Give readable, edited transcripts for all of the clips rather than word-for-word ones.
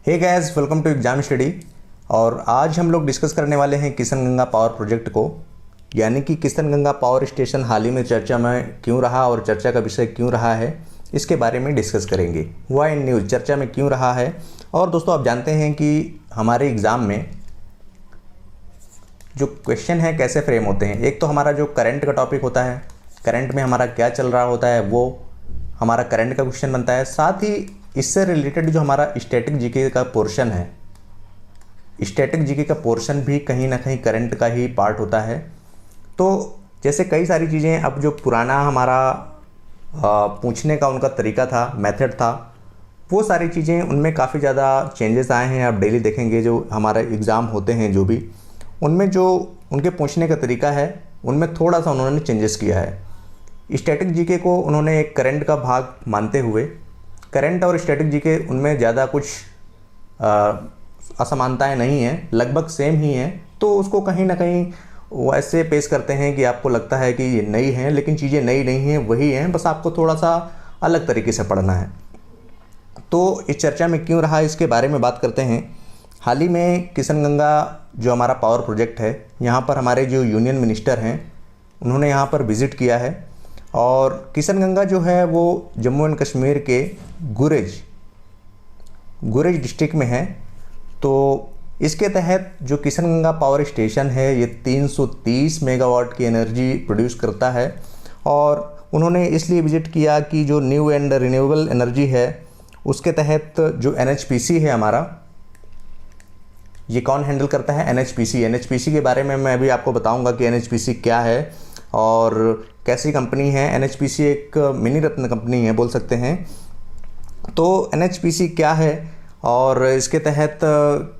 Hey guys, welcome to exam study. और आज हम लोग डिस्कस करने वाले हैं किशन गंगा पावर प्रोजेक्ट को, यानी कि किशन गंगा पावर स्टेशन हाल ही में चर्चा में क्यों रहा और चर्चा का विषय क्यों रहा है, इसके बारे में डिस्कस करेंगे। वाई इन न्यूज़ चर्चा में क्यों रहा है। और दोस्तों, आप जानते हैं कि हमारे एग्ज़ाम में जो क्वेश्चन है कैसे फ्रेम होते हैं। एक तो हमारा जो करंट का टॉपिक होता है, करंट में हमारा क्या चल रहा होता है, वो हमारा करंट का क्वेश्चन बनता है। साथ ही इससे रिलेटेड जो हमारा स्टैटिक जीके का पोर्शन है, स्टैटिक जीके का पोर्शन भी कहीं ना कहीं करंट का ही पार्ट होता है। तो जैसे कई सारी चीज़ें, अब जो पुराना हमारा पूछने का उनका तरीका था, मेथड था, वो सारी चीज़ें उनमें काफ़ी ज़्यादा चेंजेस आए हैं। आप डेली देखेंगे जो हमारे एग्ज़ाम होते हैं जो भी, उनमें जो उनके पूछने का तरीका है उनमें थोड़ा सा उन्होंने चेंजेस किया है। स्टैटिक जीके को उन्होंने एक करंट का भाग मानते हुए, करंट और स्टैटिक जीके उनमें ज़्यादा कुछ असमानताएं नहीं हैं, लगभग सेम ही हैं। तो उसको कहीं ना कहीं वैसे पेश करते हैं कि आपको लगता है कि ये नई हैं, लेकिन चीज़ें नई नहीं हैं, वही हैं, बस आपको थोड़ा सा अलग तरीके से पढ़ना है। तो इस चर्चा में क्यों रहा, इसके बारे में बात करते हैं। हाल ही में किशन गंगा जो हमारा पावर प्रोजेक्ट है, यहाँ पर हमारे जो यूनियन मिनिस्टर हैं उन्होंने यहाँ पर विज़िट किया है। और किशन गंगा जो है वो जम्मू एंड कश्मीर के गुरेज डिस्ट्रिक्ट में है। तो इसके तहत जो किशन गंगा पावर स्टेशन है ये 330 मेगावाट की एनर्जी प्रोड्यूस करता है। और उन्होंने इसलिए विज़िट किया कि जो न्यू एंड रिन्यूएबल एनर्जी है उसके तहत जो NHPC है हमारा, ये कौन हैंडल करता है? NHPC के बारे में मैं अभी आपको बताऊंगा कि NHPC क्या है और कैसी कंपनी है। NHPC एक मिनी रत्न कंपनी है, बोल सकते हैं। तो NHPC क्या है और इसके तहत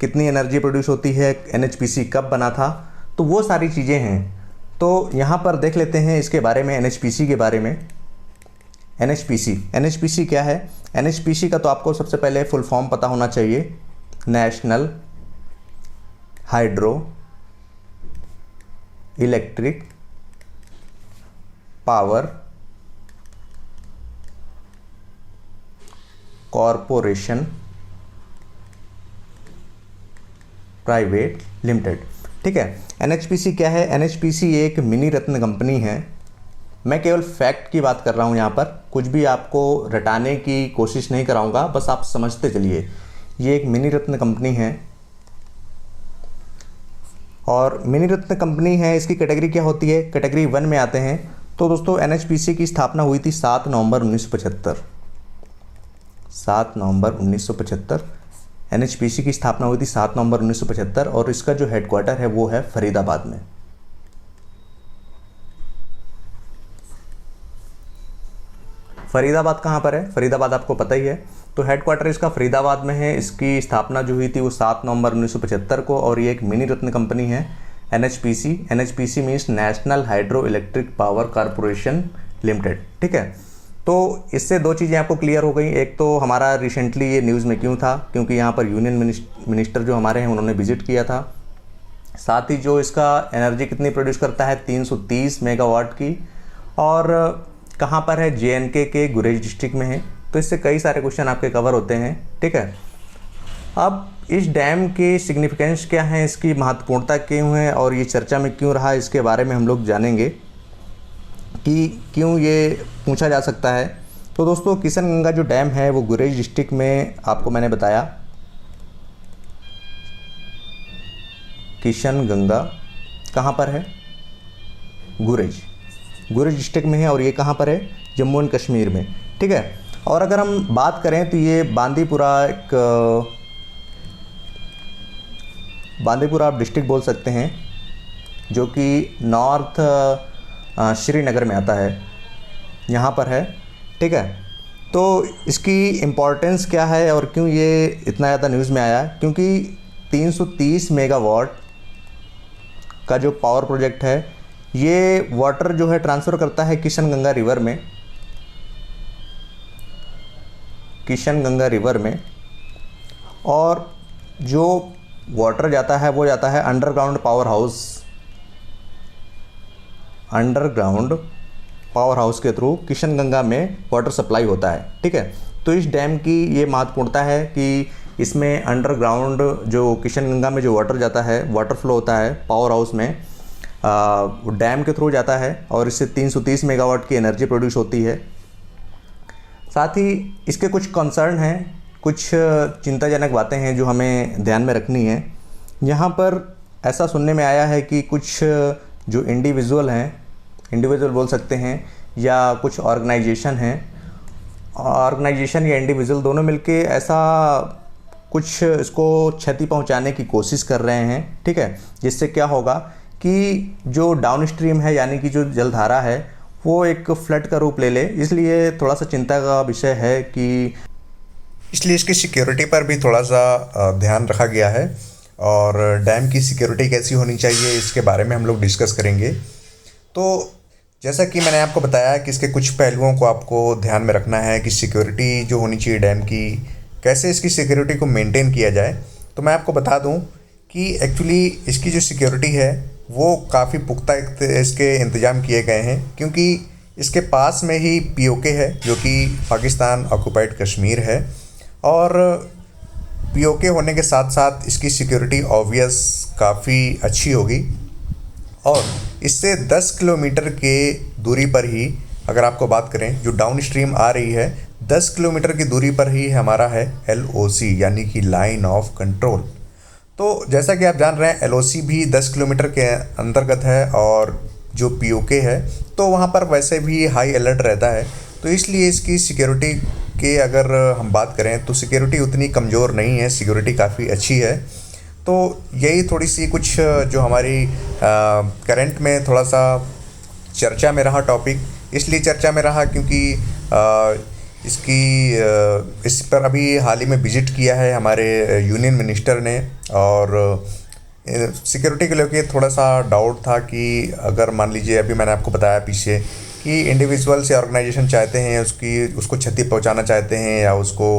कितनी एनर्जी प्रोड्यूस होती है, NHPC कब बना था, तो वो सारी चीज़ें हैं। तो यहाँ पर देख लेते हैं इसके बारे में, NHPC के बारे में। NHPC क्या है? NHPC का तो आपको सबसे पहले फुल फॉर्म पता होना चाहिए, national hydro electric power corporation private limited. ठीक है, NHPC क्या है? NHPC एक मिनी रत्न कंपनी है। मैं केवल फैक्ट की बात कर रहा हूँ, यहाँ पर कुछ भी आपको रटाने की कोशिश नहीं कराऊंगा, बस आप समझते चलिए। ये एक मिनी रत्न कंपनी है और मिनी रत्न कंपनी है। इसकी कैटेगरी क्या होती है? कैटेगरी 1 में आते हैं। तो दोस्तों, NHPC की स्थापना हुई थी 7 नवंबर 1975। 7 नवंबर 1975 NHPC की स्थापना हुई थी 7 नवंबर 1975 और इसका जो हेडक्वार्टर है वो है फरीदाबाद में। फरीदाबाद कहाँ पर है? फरीदाबाद आपको पता ही है। तो हेडक्वार्टर इसका फरीदाबाद में है। इसकी स्थापना जो हुई थी वो 7 नवंबर 1975 को, और ये एक मिनी रत्न कंपनी है NHPC means national hydro electric power corporation limited. ठीक है, तो इससे दो चीज़ें आपको क्लियर हो गई। एक तो हमारा रिसेंटली ये न्यूज़ में क्यों था, क्योंकि यहाँ पर यूनियन मिनिस्टर जो हमारे हैं उन्होंने विजिट किया था। साथ ही जो इसका एनर्जी कितनी प्रोड्यूस करता है, 330 मेगावाट की, और कहाँ पर है? JNK के गुरेज डिस्ट्रिक्ट में है। तो इससे कई सारे क्वेश्चन आपके कवर होते हैं। ठीक है, अब इस डैम की सिग्निफिकेंस क्या है, इसकी महत्वपूर्णता क्यों है और ये चर्चा में क्यों रहा, इसके बारे में हम लोग जानेंगे कि क्यों ये पूछा जा सकता है। तो दोस्तों, किशन गंगा जो डैम है वो गुरेज डिस्ट्रिक्ट में, आपको मैंने बताया किशन गंगा कहाँ पर है? गुरेज डिस्ट्रिक्ट में है। और ये कहाँ पर है? जम्मू एंड कश्मीर में। ठीक है, और अगर हम बात करें तो ये बांदीपुरा आप डिस्ट्रिक्ट बोल सकते हैं, जो कि नॉर्थ श्रीनगर में आता है, यहाँ पर है। ठीक है, तो इसकी इम्पोर्टेंस क्या है और क्यों ये इतना ज़्यादा न्यूज़ में आया? क्योंकि 330 मेगावाट का जो पावर प्रोजेक्ट है, ये वाटर जो है ट्रांसफ़र करता है किशन गंगा रिवर में, और जो वाटर जाता है वो जाता है अंडरग्राउंड पावर हाउस के थ्रू किशन गंगा में वाटर सप्लाई होता है। ठीक है, तो इस डैम की ये महत्वपूर्णता है कि इसमें अंडरग्राउंड जो किशनगंगा में जो वाटर जाता है, वाटर फ्लो होता है पावर हाउस में, डैम के थ्रू जाता है और इससे 330 मेगावाट की एनर्जी प्रोड्यूस होती है। साथ ही इसके कुछ कंसर्न हैं, कुछ चिंताजनक बातें हैं जो हमें ध्यान में रखनी है। यहाँ पर ऐसा सुनने में आया है कि कुछ जो इंडिविजुअल हैं, इंडिविजुअल बोल सकते हैं, या कुछ ऑर्गेनाइजेशन हैं, ऑर्गेनाइजेशन या इंडिविजुअल दोनों मिलके ऐसा कुछ इसको क्षति पहुंचाने की कोशिश कर रहे हैं, ठीक है। जिससे क्या होगा कि जो डाउन स्ट्रीम है यानी कि जो जलधारा है वो एक फ्लड का रूप ले ले, इसलिए थोड़ा सा चिंता का विषय है कि इसलिए इसकी सिक्योरिटी पर भी थोड़ा सा ध्यान रखा गया है और डैम की सिक्योरिटी कैसी होनी चाहिए इसके बारे में हम लोग डिस्कस करेंगे। तो जैसा कि मैंने आपको बताया कि इसके कुछ पहलुओं को आपको ध्यान में रखना है कि सिक्योरिटी जो होनी चाहिए डैम की, कैसे इसकी सिक्योरिटी को मेंटेन किया जाए। तो मैं आपको बता दूं कि एक्चुअली इसकी जो सिक्योरिटी है वो काफ़ी पुख्ता इसके इंतज़ाम किए गए हैं, क्योंकि इसके पास में ही पीओके है जो कि पाकिस्तान ऑक्यूपाइड कश्मीर है, और पीओके होने के साथ साथ इसकी सिक्योरिटी ऑब्वियस काफ़ी अच्छी होगी। और इससे 10 किलोमीटर के दूरी पर ही, अगर आपको बात करें जो डाउन स्ट्रीम आ रही है, 10 किलोमीटर की दूरी पर ही हमारा है LOC यानी कि लाइन ऑफ कंट्रोल। तो जैसा कि आप जान रहे हैं LOC भी 10 किलोमीटर के अंतर्गत है, और जो पीओके है तो वहाँ पर वैसे भी हाई अलर्ट रहता है। तो इसलिए इसकी सिक्योरिटी के अगर हम बात करें तो सिक्योरिटी उतनी कमज़ोर नहीं है, सिक्योरिटी काफ़ी अच्छी है। तो यही थोड़ी सी कुछ जो हमारी करंट में थोड़ा सा चर्चा में रहा टॉपिक, इसलिए चर्चा में रहा क्योंकि इस पर अभी हाल ही में विज़िट किया है हमारे यूनियन मिनिस्टर ने, और सिक्योरिटी को लेकर थोड़ा सा डाउट था कि अगर मान लीजिए, अभी मैंने आपको बताया पीछे कि इंडिविजुअल से ऑर्गेनाइजेशन चाहते हैं उसको क्षति पहुंचाना चाहते हैं या उसको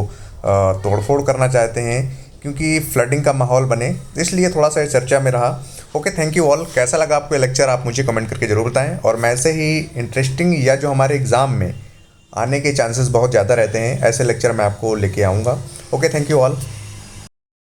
तोड़फोड़ करना चाहते हैं क्योंकि फ्लडिंग का माहौल बने, इसलिए थोड़ा सा चर्चा में रहा। Okay, thank you all. कैसा लगा आपको ये लेक्चर आप मुझे कमेंट करके ज़रूर बताएं, और मैं ऐसे ही इंटरेस्टिंग या जो हमारे एग्ज़ाम में आने के चांसेस बहुत ज़्यादा रहते हैं ऐसे लेक्चर मैं आपको लेके आऊँगा। Okay, thank you all.